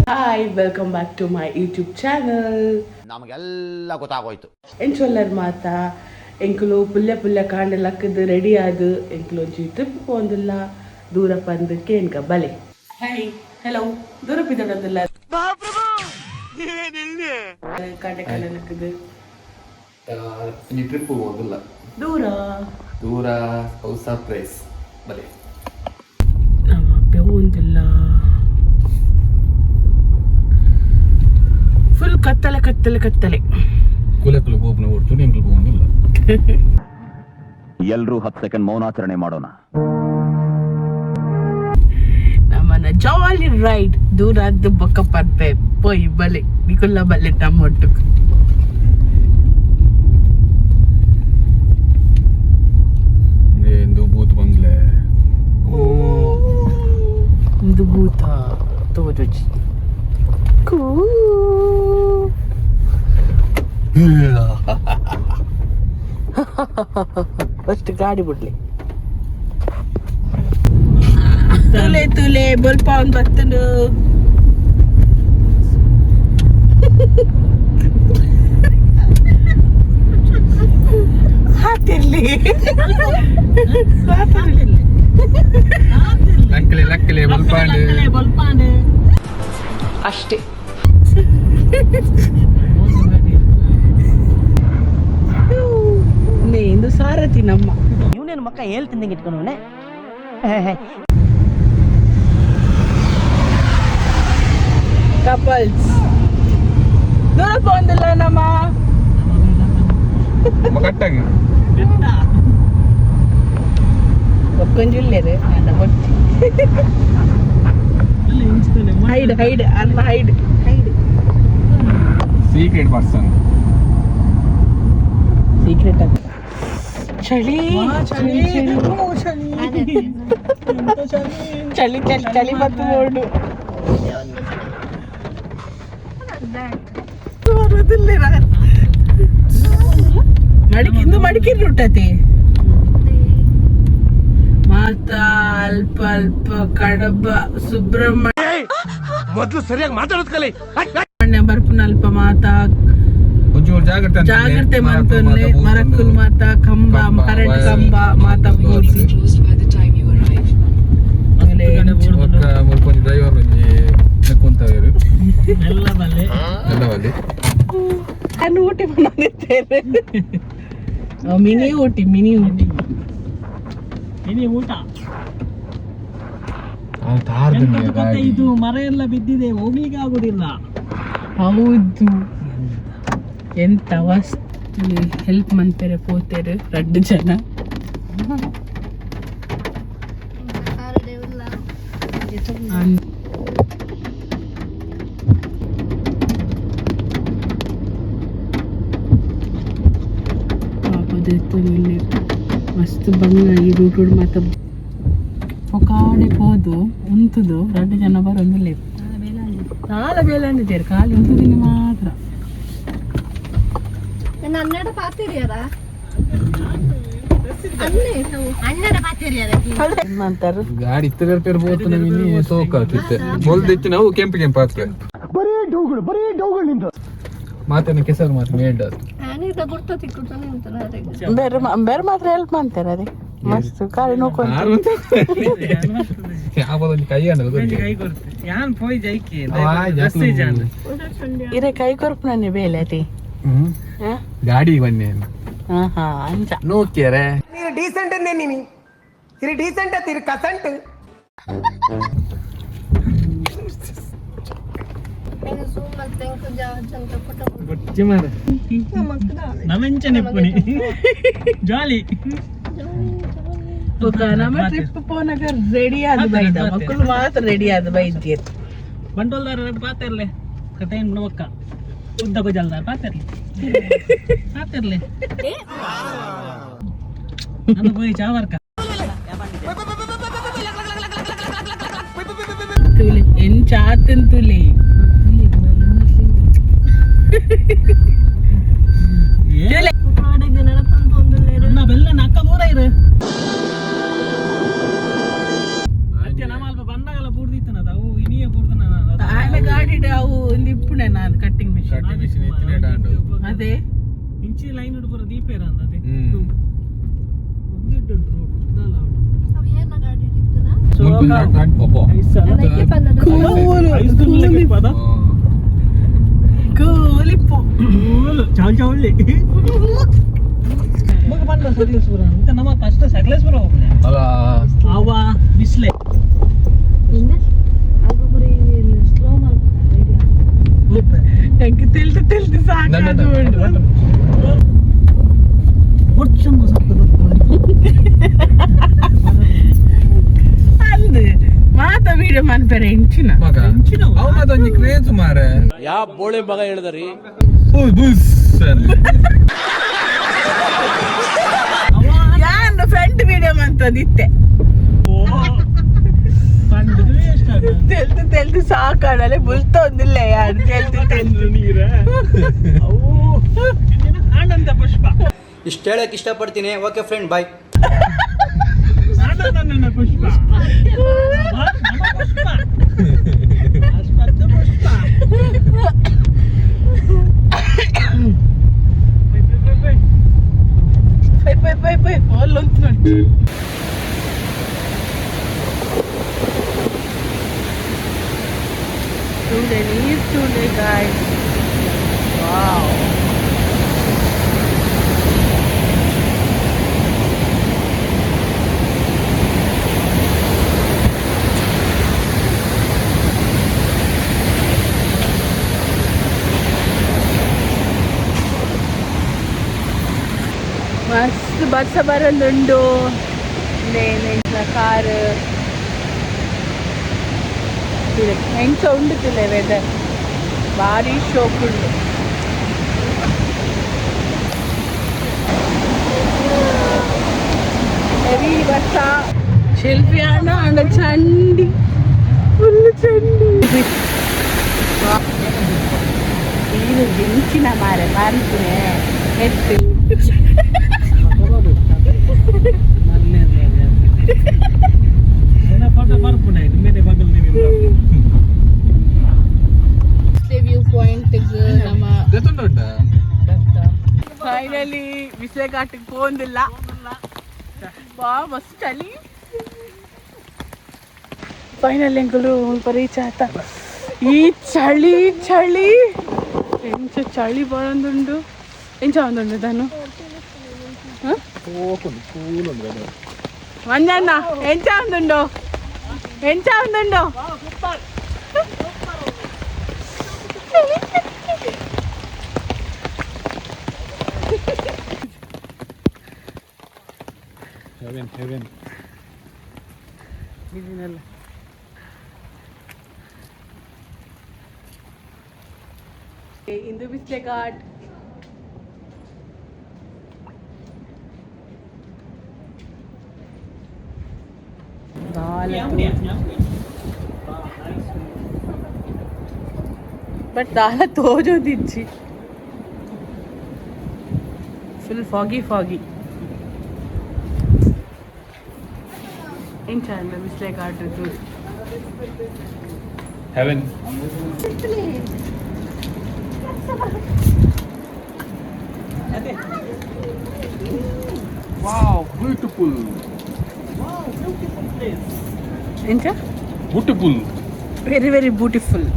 Hi, welcome back to my YouTube channel. ನಮಗೆಲ್ಲ ಗೊತ್ತಾಗೋಯ್ತು. ಎಂಚೊಲ್ಲರ್ ಮಾತಾ ಎಂಕುಲು ಪುಲ್ಯ ಕಾಂಡಲಕ್ಕದು ready ಆದು ಎಂಕುಲು ಒಂಚಿ ಟ್ರಿಪ್ ಹೋಂದಿಲ್ಲ ದೂರ ಪಂದಕ್ಕೆ ಎನ್ಕ ಬಲೆ. ಹಾಯ್ ಹೆಲೋ ದೂರ ಪಿದಡದಿಲ್ಲ ಕಾಂಡೆ ಕಾಂಡಲಕ್ಕದು ಈ ಟ್ರಿಪ್ ಹೋಗೋದಿಲ್ಲ ದೂರ ಸರ್ಪ್ರೈಸ್ ಬಲೆ ನಮ್ಮ ಅಪ್ಪ ಹೋಂದಿಲ್ಲ ಫುಲ್ ಕತ್ತಲೆ ಕುಲಕುಲು ಬೋಬ್ನ ಹೊರತು ಎಂಕಲು ಹೋಗೋದಿಲ್ಲ. ಎಲ್ರೂ 10 ಸೆಕೆಂಡ್ ಮೌನಾಚರಣೆ ಮಾಡೋಣ. ನಮ್ಮನ್ನ ಜಾಲಿ ರೈಡ್ ದೂರದ್ದು ಬೊಕ್ಕ ಪರ್ಪೆ ಪೋಯಿ ಬಲೆ ನಿಕುಲ್ಲ ಬಲೆ ಟಮೊಟ್ಟು ಎಂದು ಬೂತ್ ಬಂಗ್ಲೆ ಇದು ಭೂತ ತೋಜಿ ಫಸ್ಟ್ ಗಾಡಿ ಬಿಡ್ಲಿ ತುಲೆ ಬಲ್ಪ ಒಂದು ಬರ್ತನು ಹಾತಿರ್ಲಿ ಲಕ್ಕಲೆ ಬಲ್ಪಾಂಡ್ ಅಷ್ಟೇ. ಇಂದು ಸಾರಥಿ ನಮ್ಮ ಇವನೇನು ಮಕ್ಕ ಹೇಳ್ತಿದ್ದಂಗೆ ಇಟ್ಕೊಂಡವನೆ. ಕಪಲ್ಸ್ ದೂರಕ್ಕೆ ಒಂದಿಲ್ಲ ನಮ್ಮ ಕಟ್ಟಾಗಿ ಒಕ್ಕೊಂಜಿಲ್ಲೇರೆ ಹೈಡ್ ಅನ್ನ ಹೈಡ್ ಸೀಕ್ರೆಟ್ ಪರ್ಸನ್ ಸೀಕ್ರೆಟ್ ಅಂತ ಚಳಿ ಮತ್ತು ನೋಡು ಮಡಿಕಿಂದು ಹುಟ್ಟತಿ ಮಾತ ಅಲ್ಪ ಕಡಬ ಸುಬ್ರಹ್ಮಣ್ಯ ಮೊದಲು ಸರಿಯಾಗಿ ಮಾತಾಡೋದು ಕಲಿ. ಬರ್ಪುನ ಅಲ್ಪ ಮಾತ ಒಂಚೂರು ಜಾಗ್ರತೆ ಮಂತೊನ್ಲೆ ಮರಕ್ಕುಲ್ ಮಾತ ಕಂಬ ಕರೆಂಟ್ ಕಂಬ ಮಾತ ಪೂರ್ತಿ ಮುಲ್ಪೊಂದು ಡ್ರೈವರ್ ಒಂಜಿ ನೆಕ್ಕೊಂತವೇರು ಎಲ್ಲ ಬಲ್ಲೆ ನಾನು ಊಟಿ ಬಂದಿದ್ದೇನೆ. ಮಿನಿ ಊಟ ಇದು ಮರ ಎಲ್ಲ ಬಿದ್ದಿದೆ, ಹೋಗ್ಲಿಕ್ಕೆ ಆಗುದಿಲ್ಲ. ಹೌದು ಎಂತ ವಸ್ತು ಹೆಲ್ಪ್ ಮಾಡ್ತಾರೆ ಪೋತಾರೆ 2 ಜನ. ಮಸ್ತ್ ಬಂಗ ಈ ರೂಟ್ ಮಾತ ಕಾಡಿ ಹೋದು ಉಂತುದು 2 ಜನ ಬರೋದಿಲ್ಲ. ನಾಳೆ ಬೇಲಂದಿದ್ದಾರೆ ಖಾಲಿ ಉಂತುದಿನ ಮಾತ್ರ. ಗಾಡಿ ಇತ್ತ ಪೇರು ಬೋತು ಮಿನಿ ಸೋಕಾತಿತ್ತೆ ಮೊಲ್ದಿತ್ತು ನಾವು ಕೆಂಪು ಹಾಕ್ತೇವೆ ಮಾತನ್ನ ಕೆಸರು ಮಾತು ಮೇಡ್ ಬೇರೆ ಮಾತ್ರ ಹೆಲ್ಪ್ ಮಾಡ್ತಾರೆ ಅದೇ ಮಸ್ತ್ ಕಾಲಿ ನೋಡ್ಕೊಂಡು ಇರೇ ಕೈ ಕೊರ್ಪು ನನ್ನ ಬೇಲೆ ಅತಿ ಗಾಡಿ ಬನ್ನಿ ಹಾ ಅಂಚ ನೋಕ್ಯಾರೆ ನೀರು ಡೀಸೆಂಟ್ ಅನ್ನೇ ನೀನು ಇರಿ ಡೀಸೆಂಟ್ ಅತ್ತೀರಿ ಕಸಂಟ್ ಜಾಲಿ ನಮ್ಮ ಟ್ರಿಪ್ ಪೋನಾಗ ರೆಡಿ ಆದ ಬೈದ ಮಕ್ಕಳು ಮಾತ್ರ ರೆಡಿ ಆದ ಬೈದ್ಯರ್ ಬಂಡೋಲ್ದಾರ ಪಾತಿರ್ಲೆ ಕಟೈನ್ ನೋಕ್ಕ ಉದ್ದ ಗೊಜಲ್ದಾರ ಪಾತಿರ್ಲೆ ನಾನು ಹೋಗಿ ಚಾವರ್ಕ ಎನ್ ಚಾತಂತುಲಿ ಬೆಲ್ಲ ನಕ್ಕ ದೂರ ಇರು ಅದು ಕಟ್ಟಿಂಗ್ ಮಿಷಿನ್ ಕಟ್ಟಿ ಮಿಷಿನ್ ಇತ್ತಿನೇ ದಾಂಡು ಅದೇ ಇಂಚಿ ಲೈನ್ ಹಿಡ್ಬರ ದೀಪೇರ ಅದೇ ಹ್ಮ್ ಒಂದಿಟ್ಟು ರೋಡ್ ಇದಲ್ಲ ಮುಲ್ಪುಲ್ ಒಬ್ಬ ಕೂಲಿಪ್ಪು ಚೌಳಿ ಮಗ ಬಂದ ಸಕಲೇಶ್ಪುರ ಅಂತ ನಮ್ಮ ಫಸ್ಟ್ ಸಕಲೇಶ್ಪುರ ಹೋಗ್ಲಿ ಅಲ್ಲ ಅವ ಬಿಸ್ಲೆ ಹೆಂಗೆ ತಿಳಿದು ಸಾಕಾದು ಅಂದು ಮಾತ ವೀಡಿಯೋ ಮಾಡ್ತಾರೆ ಹೆಂಚಿನ ಮಗ ಅವನದೊಂದು ಕ್ರೇಜ್ ಮಾರೆ ಯಾ ಬೋಳೆ ಮಗ ಹೇಳಿದ್ರಿ ಬುಸ್ ಯಾರು ಫ್ರಂಟ್ ವೀಡಿಯೋ ಮಾಡ್ತದಿತ್ತೆ ತೆಲ್ದು ಸಾಕಾಡಲೆ ಬುಲ್ತೊಂದಿಲ್ಲ ಯಾರು ತೆಲ್ದು ನೀರ ಆನಂದ ಪುಷ್ಪ ಇಷ್ಟು ಹೇಳಕ್ ಇಷ್ಟಪಡ್ತೀನಿ. ಓಕೆ ಫ್ರೆಂಡ್, ಬಾಯ್. ಆನಂದ ಪುಷ್ಪ ಪುಷ್ಪ ಆಸ್ಪತ್ರೆ ಪುಷ್ಪ ಬೈ ಅಲ್ಲೊಂದು ನೋಡಿ Today, guys. Wow. ಮಸ್ತ್ ಬಸ್ಸ ಬರೋದುಂಡು ಕಾರ್ ಹೆಂಚ ಉಂಡುತ್ತಿಲ್ಲ ವೆದರ್ ಭಾರಿ ಶೋಕ್ ಉಂಡು ಹೆವಿ ಬಸ್ಸ ಶಿಲ್ಪಿ ಅಣ್ಣ ಚಂಡಿ ಫುಲ್ ಚಂಡಿ ನೀನು ಹೆಂಚಿನ ಮಾರೆ ಮಾರಿದ್ರೆ ಎತ್ತು फोटो बर्फ नहीं मेरे बगल में ವ್ಯೂ ಪಾಯಿಂಟ್ ನಮ್ಮ ಗೊತ್ತುಂಟ ಫೈನಲಿ ಬಿಸಿಲೆ ಘಾಟಿಗೆ ಹೋಗಿಲ್ಲ ಬಾ ಮಸ್ತ್ ಚಳಿ ಫೈನಲಿ ಅಂಕಲು ರೀಚ್ ಆತ ಈ ಚಳಿ ಚಳಿ ಎಂಚ ಚಳಿ ಬರೋದುಂಡು ಎಂಚ ಒಂದುಂಡು ತಾನು ಮಂಜಣ್ಣ ಎಂಚ ಒಂದುಂಡು ಎಂಚ ಒಂದುಂಡು ಹೆವೆನ್ ಇದನ್ನೆಲ್ಲ ಇಂದು ಬಿಸ್ಲೆ ಘಾಟ್ ಬಟ್ ದಾಲ ತೋಜೋದಿಜ್ಜಿ ಫುಲ್ ಫಾಗಿ ಎಂಚ ಅಂದ ಬಿಸ್ಲೆ ಘಾಟದ್ದು ಹೆವೆನ್ ವಾವ್ ಬ್ಯೂಟಿಫುಲ್ ಎಂಚ ಬ್ಯೂಟಿಫುಲ್ ವೆರಿ ವೆರಿ ಬ್ಯೂಟಿಫುಲ್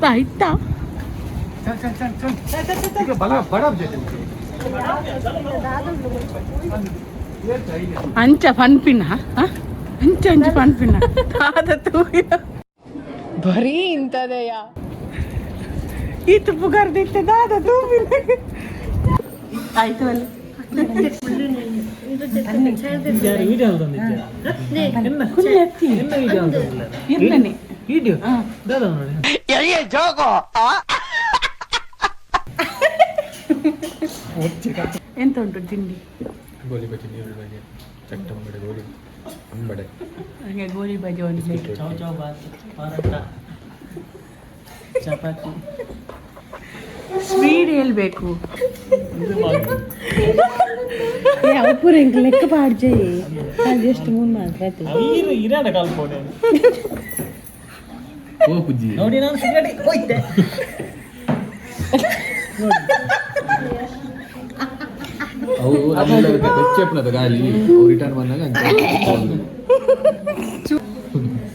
ಆಯ್ತಾ ಅಂಚ ಪನ್ಪಿನ ಅಂಚ ಅಂಚ ಪನ್ಪಿನ ತಾದ ತೂಗಿನ ಬರೀ ಇಂಥದೆಯ ಈ ತುಪ್ಪು ಕರ್ದಿತ್ತೆ ದಾದ ತೂಗಿನ ಆಯ್ತು ಅಲ್ಲ ಇರ್ಲನೆ ವಿಡಿಯೋ ಎಂತ ಉಂಟು ತಿಂಡಿ ಗೋಲಿ ಬಜ್ಜಿ ನೀರು ಬಜ್ಜಿ ಚಟ್ಟ ಅಂಬಡೆ ಗೋಲಿ ಅಂಬಡೆ ಹಾಗೆ ಗೋಲಿ ಬಜ್ಜಿ ಒಂದು ಪ್ಲೇಟ್ ಚೌ ಬಾತ್ ಪರೋಟ ಚಪಾತಿ ಸ್ವೀಟ್ ಹೇಳ್ಬೇಕು ಅಪ್ಪುರ ಇಂಕ ಲೆಕ್ಕ ಪಾಡ್ಜೆ ಅದೆಷ್ಟು ಮೂರು ಮಾತ್ರ ಇರಾಡ ಕಾಲ್ಪೋಡೆ ಓ ಪುಜ್ಜಿ ನೋಡಿ ನಾನು ಸಿಗಡಿ ಹೋಯ್ತೆ ಅವು ಅದೆಲ್ಲ ಬೆಚ್ಚಪ್ಪನದ ಗಾಳಿ ರಿಟರ್ನ್ ಬಂದಾಗ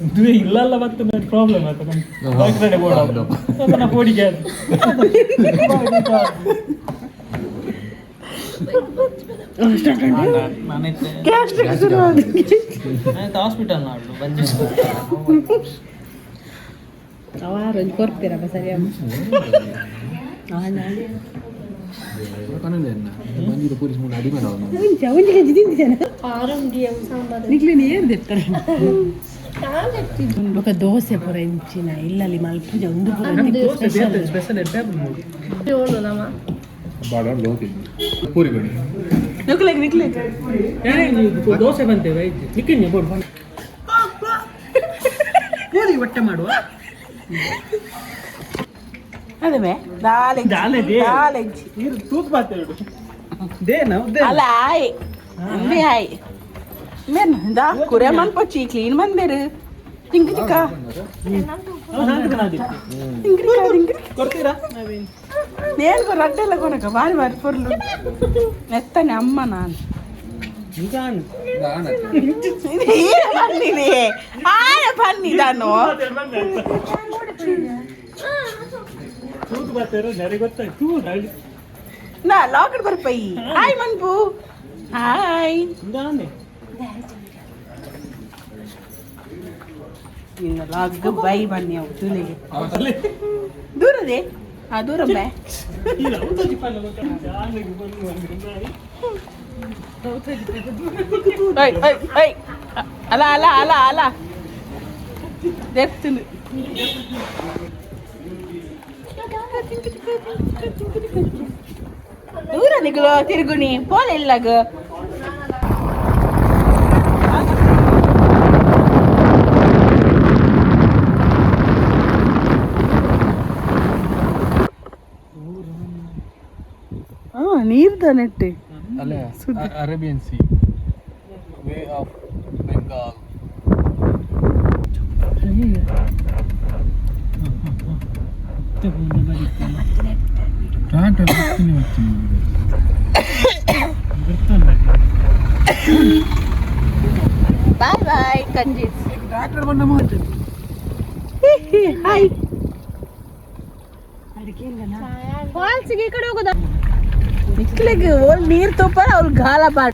ಇದು ಇಲ್ಲಲ್ಲ ಮತ್ತೆ ನನ್ನ ಪ್ರಾಬ್ಲಮ್ ಆಯ್ತು ನನ್ನ ಬೈಕ್ ರೆಡಿ ಬೋರ್ಡ್ ನನ್ನ ಕೋಡಿಗೆ ಹಾಸ್ಪಿಟಲ್ ನಾಡು ಬಂಜೆ ಅವಾರೊಂದು ಕೊರ್ತೀರಪ್ಪ ಸರಿಯಾಗಿ ಮಂಜಿರ ಪೊಲೀಸ್ ಮುಂದೆ ಅಡಿಮೇಲೆ ಅವನು ಒಂದು ಕೆಜಿ ತಿಂದಿದ್ದಾನೆ ನಿಕ್ಲಿನ ಏನು ತಿರ್ತಾರೆ ఒక దోశ పొర ఇచ్చిన ఇల్లాలి మల్పూజ ఉండు స్పెషల్ ಸ್ಪೆಷಲ್ ಬಾಡ ಲೋಕಿ ಪೂರಿ ಬಡಿ ನಿಕ್ಲೇಕ್ ದೋಸೆ ಬಂತೇವೆ ಚಿಕನ್ ಬೋರ್ಡ್ ಕೋಳಿ ಹೊಟ್ಟೆ ಮಾಡುವ ಅದೇ ದಾಲೆ ನೀರು ತೂತ್ ಬಾತೇಳು ದೇನ ಅಲ್ಲ ಆಯ್ ಅಂಬಿ ಆಯ್ ಮೇನ್ ದಾ ಕುರೆ ಮನ್ ಪಚ್ಚಿ ಕ್ಲೀನ್ ಬಂದೇರು ತಿಂಗಿ ಚಿಕ್ಕ ಕೊಡ್ತೀರಾ నేను రొట్టెల కొనక వారి వారి పొరలు మెత్తని అమ్మ నాన్న ಈಗ ఇది పన్నీది ఆయ పన్నీ దాన్ని ತೂತ್ ಬಾತೇರು ನೆರೆ ಗೊತ್ತಾಯ್ತು నా లోకడ కొరిపోయి హాయ్ మన్పు హాయ్ ಇದಾನೆ ನಿನ್ನ ಲಾಗ್ ಬೈ ಬನ್ನಿ ಅವು ತುಲಿಗೆ ದೂರದೆ ಆ ದೂರ ಬೈ అలా తెస్తుంది దూర దిగులో తిరుగుని పోలే ఇల్లాగ ನೀರ್ದ ನೆಟ್ಟೆ ಅಲ್ಲ Arabian sea bay of Bengal bye bye ಕಂಜಿಸ್ ಟ್ರಾಕ್ಟರ್ ಬಂದ ಮಾತು ಹಾಯ್ ಫಾಲ್ಸ್ಗೆ ಈ ಕಡೆ ಹೋಗೋದಾ ನಿಕ್ಲಿಗೆ ಓಲ್ ನೀರು ತೋಪಾರ ಅವ್ರು ಗಾಲ ಬಾಡ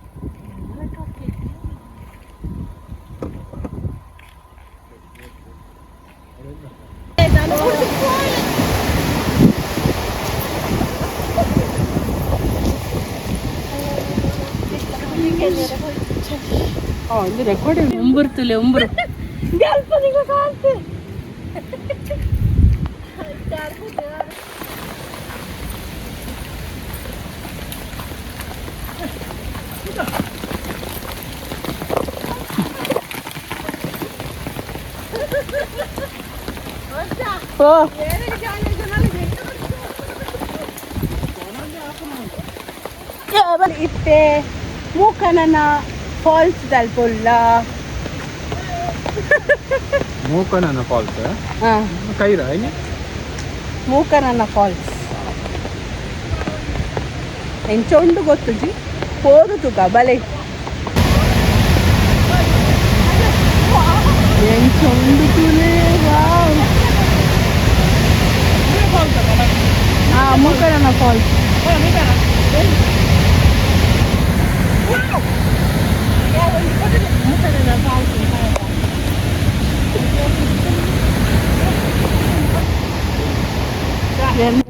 ಇದು ರೆಕಾರ್ಡ್ ಉಂಬರ್ತಲೆ ಉಂಬರು ಇತ್ತೆ ಮೂಕನನ ಫಾಲ್ಸ್ ತಲುಪಲ್ಲ ಮೂಕನನ ಫಾಲ್ಸ್ ಕೈರ ಮೂಕನನ ಫಾಲ್ಸ್ ಎಂಚೊಂಡು ಗೊತ್ತುಜಿ ಹೋದು ತುಕ ಬಲೆ ಎಂಚೊಂಡು ತುಲೆ ವಾವ್ ಮೂಕನನ ಫಾಲ್ಸ್ ఎంత